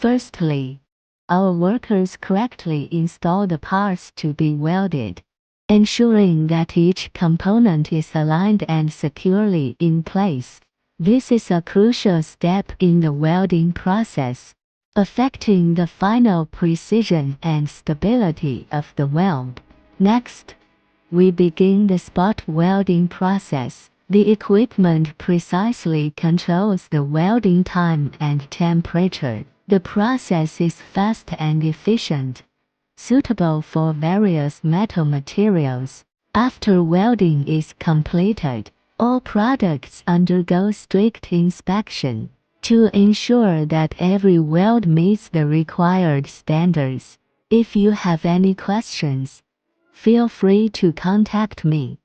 Firstly, our workers correctly install the parts to be welded, ensuring that each component is aligned and securely in place. This is a crucial step in the welding process, affecting the final precision and stability of the weld. Next, we begin the spot welding process. The equipment precisely controls the welding time and temperature. The process is fast and efficient, suitable for various metal materials. After welding is completed, all products undergo strict inspection to ensure that every weld meets the required standards. If you have any questions, feel free to contact me.